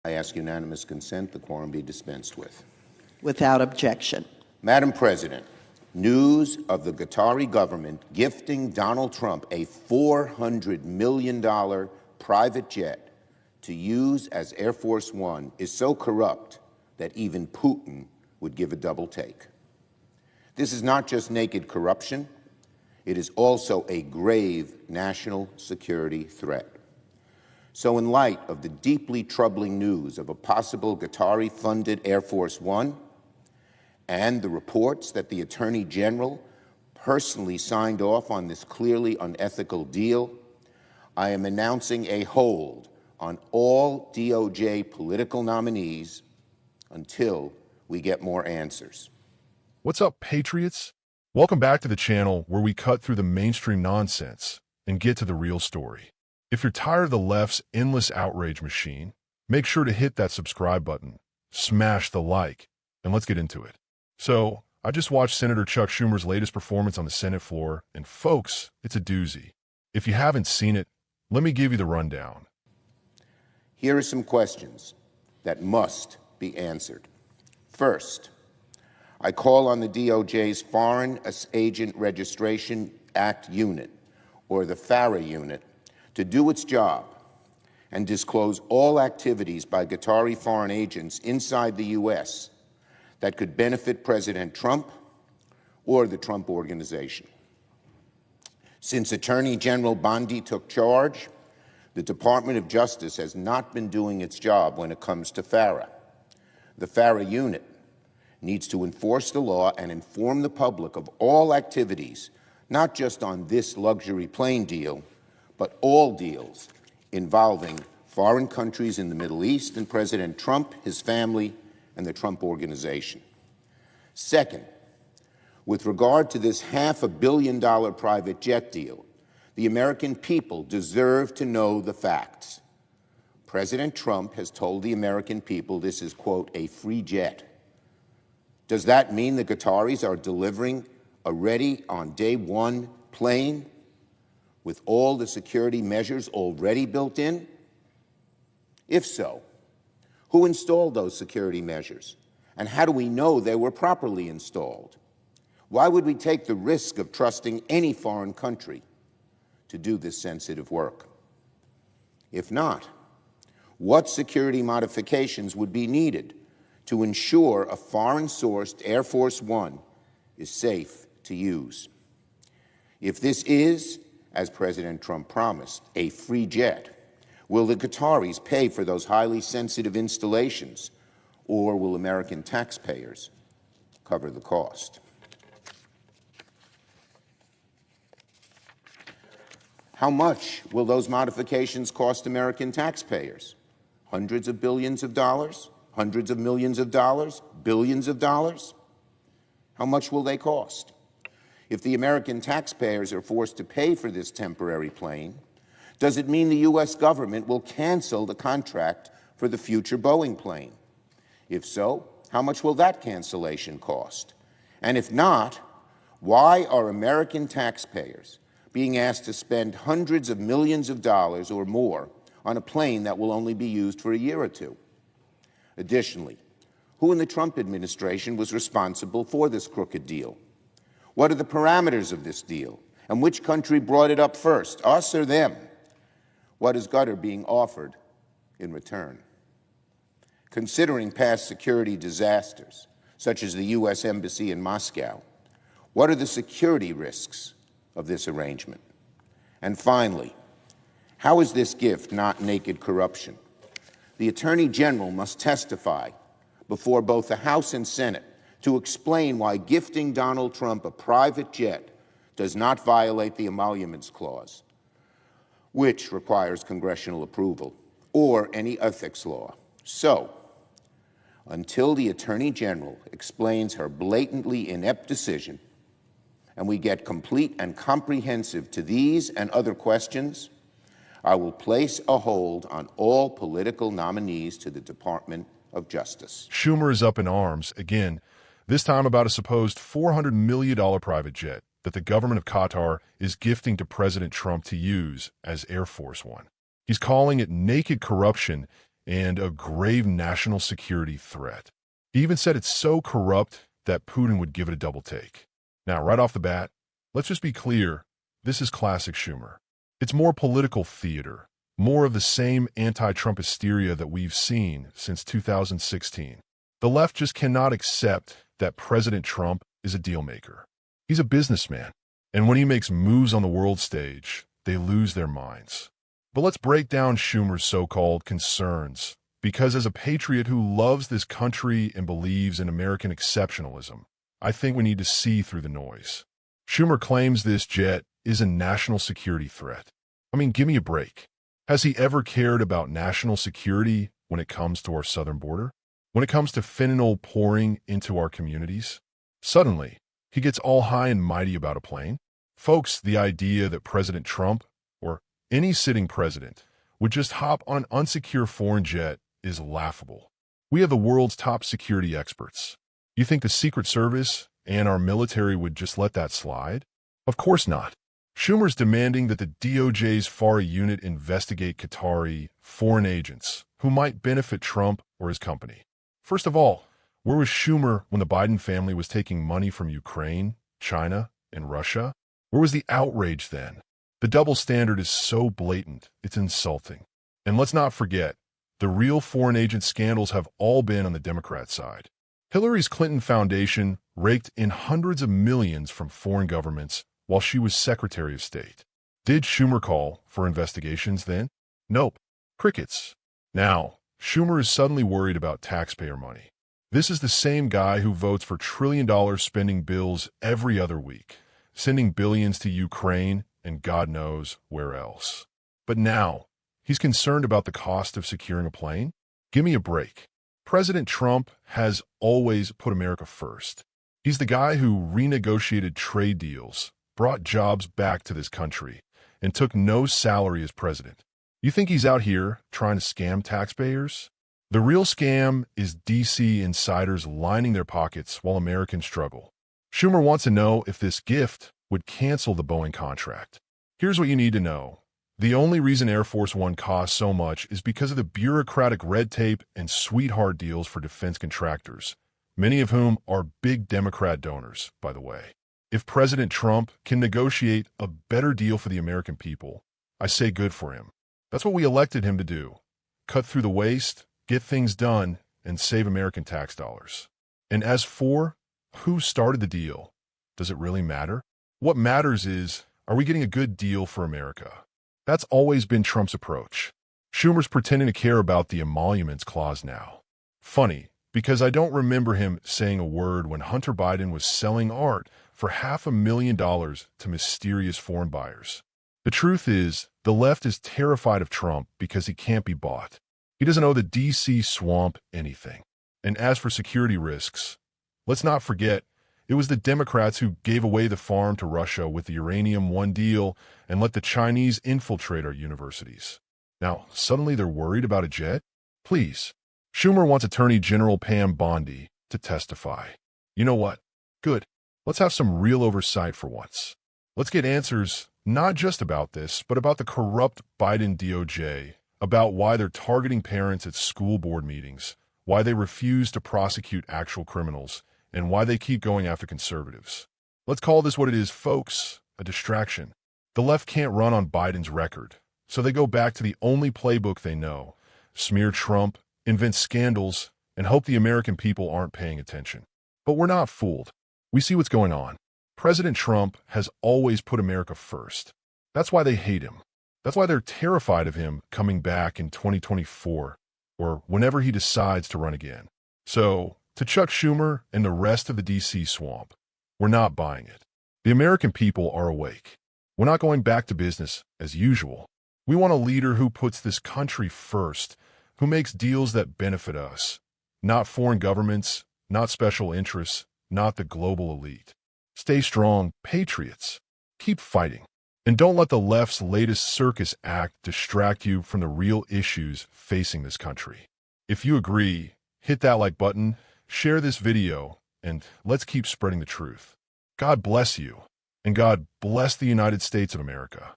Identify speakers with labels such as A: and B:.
A: I ask unanimous consent the quorum be dispensed with.
B: Without objection.
A: Madam President, news of the Qatari government gifting Donald Trump a $400 million private jet to use as Air Force One is so corrupt that even Putin would give a double take. This is not just naked corruption, it is also a grave national security threat. So in light of the deeply troubling news of a possible Qatari-funded Air Force One and the reports that the Attorney General personally signed off on this clearly unethical deal, I am announcing a hold on all DOJ political nominees until we get more answers.
C: What's up, patriots? Welcome back to the channel where we cut through the mainstream nonsense and get to the real story. If you're tired of the left's endless outrage machine, make sure to hit that subscribe button, smash the like, and let's get into it. So, I just watched Senator Chuck Schumer's latest performance on the Senate floor, and folks, it's a doozy. If you haven't seen it, let me give you the rundown.
A: Here are some questions that must be answered. First, I call on the DOJ's Foreign Agent Registration Act Unit, or the FARA unit, to do its job and disclose all activities by Qatari foreign agents inside the U.S. that could benefit President Trump or the Trump Organization. Since Attorney General Bondi took charge, the Department of Justice has not been doing its job when it comes to FARA. The FARA unit needs to enforce the law and inform the public of all activities, not just on this luxury plane deal, but all deals involving foreign countries in the Middle East and President Trump, his family, and the Trump Organization. Second, with regard to this $500 million private jet deal, the American people deserve to know the facts. President Trump has told the American people this is, quote, a free jet. Does that mean the Qataris are delivering a ready on day one plane with all the security measures already built in? If so, who installed those security measures? And how do we know they were properly installed? Why would we take the risk of trusting any foreign country to do this sensitive work? If not, what security modifications would be needed to ensure a foreign-sourced Air Force One is safe to use? If this is, as President Trump promised, a free jet, will the Qataris pay for those highly sensitive installations, or will American taxpayers cover the cost? How much will those modifications cost American taxpayers? Hundreds of billions of dollars? Hundreds of millions of dollars? Billions of dollars? How much will they cost? If the American taxpayers are forced to pay for this temporary plane, does it mean the U.S. government will cancel the contract for the future Boeing plane? If so, how much will that cancellation cost? And if not, why are American taxpayers being asked to spend hundreds of millions of dollars or more on a plane that will only be used for a year or two? Additionally, who in the Trump administration was responsible for this crooked deal? What are the parameters of this deal? And which country brought it up first, us or them? What is Qatar being offered in return? Considering past security disasters, such as the U.S. Embassy in Moscow, what are the security risks of this arrangement? And finally, how is this gift not naked corruption? The Attorney General must testify before both the House and Senate to explain why gifting Donald Trump a private jet does not violate the Emoluments Clause, which requires congressional approval, or any ethics law. So, until the Attorney General explains her blatantly inept decision, and we get complete and comprehensive to these and other questions, I will place a hold on all political nominees to the Department of Justice.
C: Schumer is up in arms again, this time about a supposed $400 million private jet that the government of Qatar is gifting to President Trump to use as Air Force One. He's calling it naked corruption and a grave national security threat. He even said it's so corrupt that Putin would give it a double take. Now, right off the bat, let's just be clear, this is classic Schumer. It's more political theater, more of the same anti-Trump hysteria that we've seen since 2016. The left just cannot accept that President Trump is a dealmaker. He's a businessman, and when he makes moves on the world stage, they lose their minds. But let's break down Schumer's so-called concerns, because as a patriot who loves this country and believes in American exceptionalism, I think we need to see through the noise. Schumer claims this jet is a national security threat. I mean, give me a break. Has he ever cared about national security when it comes to our southern border? When it comes to fentanyl pouring into our communities? Suddenly, he gets all high and mighty about a plane. Folks, the idea that President Trump, or any sitting president, would just hop on an unsecure foreign jet is laughable. We have the world's top security experts. You think the Secret Service and our military would just let that slide? Of course not. Schumer's demanding that the DOJ's FARA unit investigate Qatari foreign agents who might benefit Trump or his company. First of all, where was Schumer when the Biden family was taking money from Ukraine, China, and Russia? Where was the outrage then? The double standard is so blatant, it's insulting. And let's not forget, the real foreign agent scandals have all been on the Democrat side. Hillary's Clinton Foundation raked in hundreds of millions from foreign governments while she was Secretary of State. Did Schumer call for investigations then? Nope. Crickets. Now, Schumer is suddenly worried about taxpayer money. This is the same guy who votes for trillion-dollar spending bills every other week, sending billions to Ukraine and God knows where else. But now, he's concerned about the cost of securing a plane? Give me a break. President Trump has always put America first. He's the guy who renegotiated trade deals, brought jobs back to this country, and took no salary as president. You think he's out here trying to scam taxpayers? The real scam is D.C. insiders lining their pockets while Americans struggle. Schumer wants to know if this gift would cancel the Boeing contract. Here's what you need to know. The only reason Air Force One costs so much is because of the bureaucratic red tape and sweetheart deals for defense contractors, many of whom are big Democrat donors, by the way. If President Trump can negotiate a better deal for the American people, I say good for him. That's what we elected him to do. Cut through the waste, get things done, and save American tax dollars. And as for who started the deal, does it really matter? What matters is, are we getting a good deal for America? That's always been Trump's approach. Schumer's pretending to care about the Emoluments Clause now. Funny, because I don't remember him saying a word when Hunter Biden was selling art for $500,000 to mysterious foreign buyers. The truth is, the left is terrified of Trump because he can't be bought. He doesn't owe the D.C. swamp anything. And as for security risks, let's not forget, it was the Democrats who gave away the farm to Russia with the Uranium One deal and let the Chinese infiltrate our universities. Now, suddenly they're worried about a jet? Please. Schumer wants Attorney General Pam Bondi to testify. You know what? Good. Let's have some real oversight for once. Let's get answers not just about this, but about the corrupt Biden DOJ, about why they're targeting parents at school board meetings, why they refuse to prosecute actual criminals, and why they keep going after conservatives. Let's call this what it is, folks, a distraction. The left can't run on Biden's record, so they go back to the only playbook they know, smear Trump, invent scandals, and hope the American people aren't paying attention. But we're not fooled. We see what's going on. President Trump has always put America first. That's why they hate him. That's why they're terrified of him coming back in 2024, or whenever he decides to run again. So, to Chuck Schumer and the rest of the D.C. swamp, we're not buying it. The American people are awake. We're not going back to business as usual. We want a leader who puts this country first, who makes deals that benefit us, not foreign governments, not special interests, not the global elite. Stay strong, patriots. Keep fighting. And don't let the left's latest circus act distract you from the real issues facing this country. If you agree, hit that like button, share this video, and let's keep spreading the truth. God bless you, and God bless the United States of America.